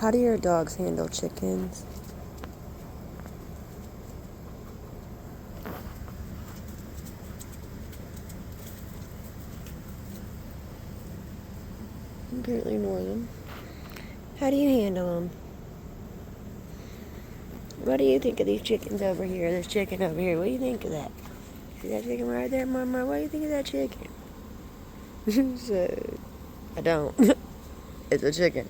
How do your dogs handle chickens? Apparently ignore them. How do you handle them? What do you think of these chickens over here? This chicken over here. What do you think of that? See that chicken right there, Mama? What do you think of that chicken? So, I don't. It's a chicken.